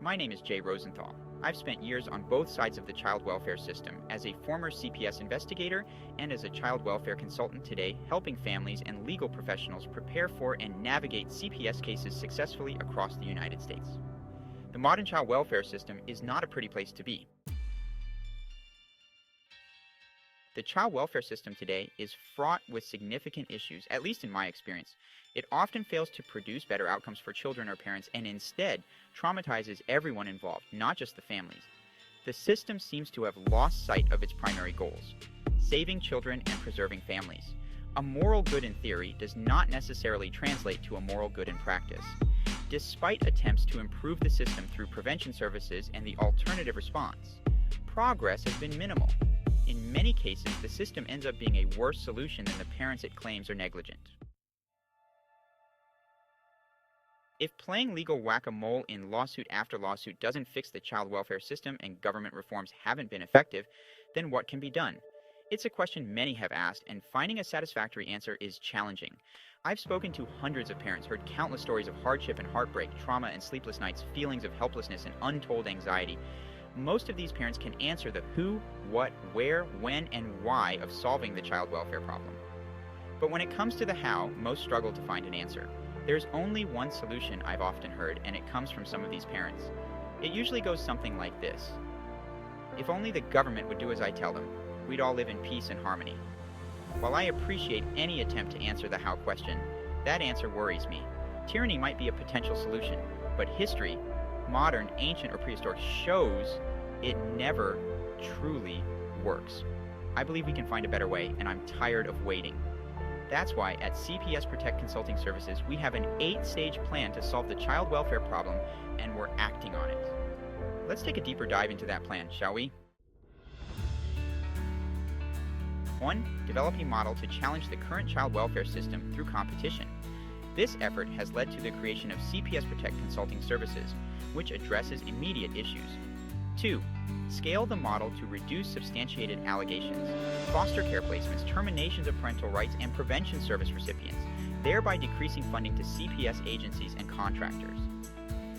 My name is Jay Rosenthal. I've spent years on both sides of the child welfare system as a former CPS investigator and as a child welfare consultant today, helping families and legal professionals prepare for and navigate CPS cases successfully across the United States. The modern child welfare system is not a pretty place to be. The child welfare system today is fraught with significant issues, at least in my experience. It often fails to produce better outcomes for children or parents and instead traumatizes everyone involved, not just the families. The system seems to have lost sight of its primary goals: saving children and preserving families. A moral good in theory does not necessarily translate to a moral good in practice. Despite attempts to improve the system through prevention services and the alternative response, progress has been minimal. In many cases, the system ends up being a worse solution than the parents it claims are negligent. If playing legal whack-a-mole in lawsuit after lawsuit doesn't fix the child welfare system and government reforms haven't been effective, then what can be done? It's a question many have asked, and finding a satisfactory answer is challenging. I've spoken to hundreds of parents, heard countless stories of hardship and heartbreak, trauma and sleepless nights, feelings of helplessness and untold anxiety. Most of these parents can answer the who, what, where, when, and why of solving the child welfare problem. But when it comes to the how, most struggle to find an answer. There's only one solution I've often heard, and it comes from some of these parents. It usually goes something like this: if only the government would do as I tell them, we'd all live in peace and harmony. While I appreciate any attempt to answer the how question, that answer worries me. Tyranny might be a potential solution, but history, modern, ancient, or prehistoric, shows it never truly works. I believe we can find a better way, and I'm tired of waiting. That's why at CPSprotect Consulting Services, we have an 8-stage plan to solve the child welfare problem, and we're acting on it. Let's take a deeper dive into that plan, shall we? 1. Develop a model to challenge the current child welfare system through competition. This effort has led to the creation of CPSprotect Consulting Services, which addresses immediate issues. 2. Scale the model to reduce substantiated allegations, foster care placements, terminations of parental rights, and prevention service recipients, thereby decreasing funding to CPS agencies and contractors.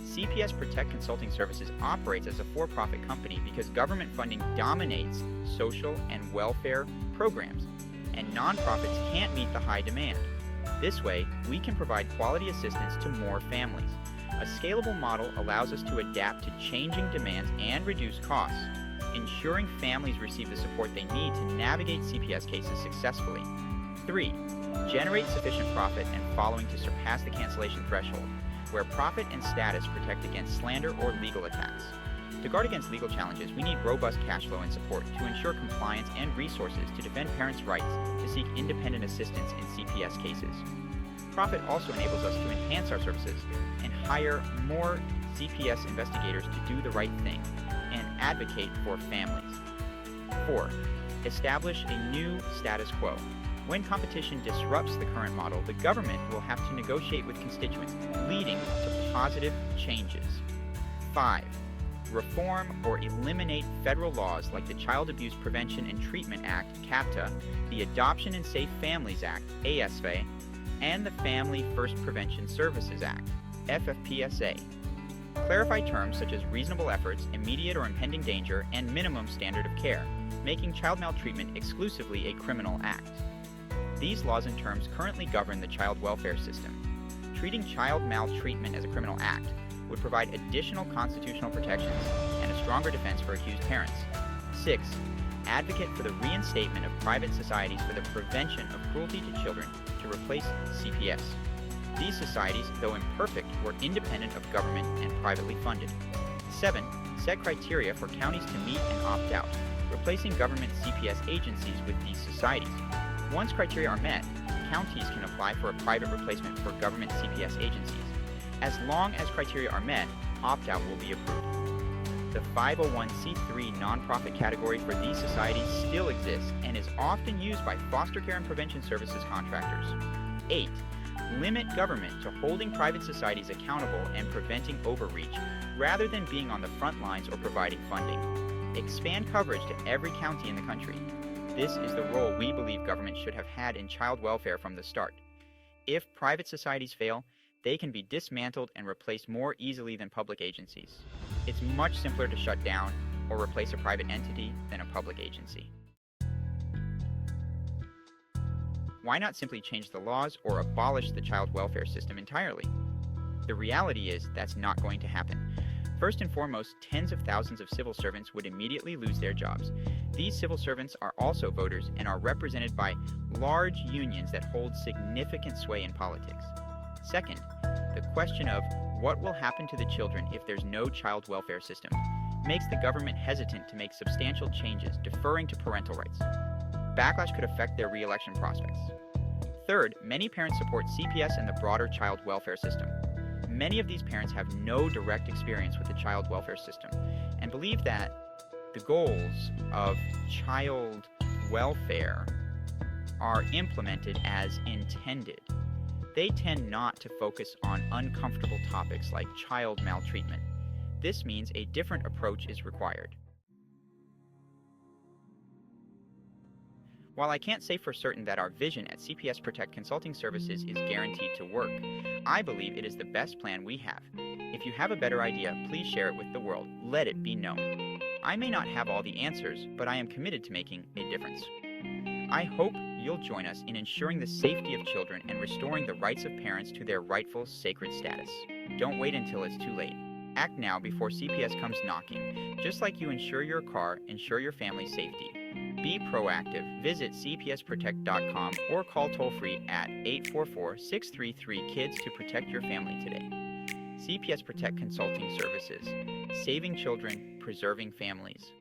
CPSprotect Consulting Services operates as a for-profit company because government funding dominates social and welfare programs, and nonprofits can't meet the high demand. This way, we can provide quality assistance to more families. A scalable model allows us to adapt to changing demands and reduce costs, ensuring families receive the support they need to navigate CPS cases successfully. 3. Generate sufficient profit and following to surpass the cancellation threshold, where profit and status protect against slander or legal attacks. To guard against legal challenges, we need robust cash flow and support to ensure compliance and resources to defend parents' rights to seek independent assistance in CPS cases. Profit also enables us to enhance our services and hire more CPS investigators to do the right thing and advocate for families. 4. Establish a new status quo. When competition disrupts the current model, the government will have to negotiate with constituents, leading to positive changes. 5. Reform or eliminate federal laws like the Child Abuse Prevention and Treatment Act, CAPTA, the Adoption and Safe Families Act, ASFA, and the Family First Prevention Services Act, FFPSA. Clarify terms such as reasonable efforts, immediate or impending danger, and minimum standard of care, making child maltreatment exclusively a criminal act. These laws and terms currently govern the child welfare system. Treating child maltreatment as a criminal act would provide additional constitutional protections and a stronger defense for accused parents. 6. Advocate for the reinstatement of private societies for the prevention of cruelty to children to replace CPS. These societies, though imperfect, were independent of government and privately funded. 7. Set criteria for counties to meet and opt out, replacing government CPS agencies with these societies. Once criteria are met, counties can apply for a private replacement for government CPS agencies. As long as criteria are met, opt-out will be approved. The 501c3 nonprofit category for these societies still exists and is often used by foster care and prevention services contractors. 8. Limit government to holding private societies accountable and preventing overreach, rather than being on the front lines or providing funding. Expand coverage to every county in the country. This is the role we believe government should have had in child welfare from the start. If private societies fail, They can be dismantled and replaced more easily than public agencies. It's much simpler to shut down or replace a private entity than a public agency. Why not simply change the laws or abolish the child welfare system entirely? The reality is that's not going to happen. First and foremost, tens of thousands of civil servants would immediately lose their jobs. These civil servants are also voters and are represented by large unions that hold significant sway in politics. Second, the question of what will happen to the children if there's no child welfare system makes the government hesitant to make substantial changes, deferring to parental rights. Backlash could affect their re-election prospects. Third, many parents support CPS and the broader child welfare system. Many of these parents have no direct experience with the child welfare system and believe that the goals of child welfare are implemented as intended. They tend not to focus on uncomfortable topics like child maltreatment. This means a different approach is required. While I can't say for certain that our vision at CPSprotect Consulting Services is guaranteed to work, I believe it is the best plan we have. If you have a better idea, please share it with the world. Let it be known. I may not have all the answers, but I am committed to making a difference. I hope you'll join us in ensuring the safety of children and restoring the rights of parents to their rightful sacred status. Don't wait until it's too late. Act now before CPS comes knocking. Just like you insure your car, insure your family's safety. Be proactive. Visit CPSprotect.com or call toll-free at 844-633-KIDS to protect your family today. CPS Protect Consulting Services. Saving children, preserving families.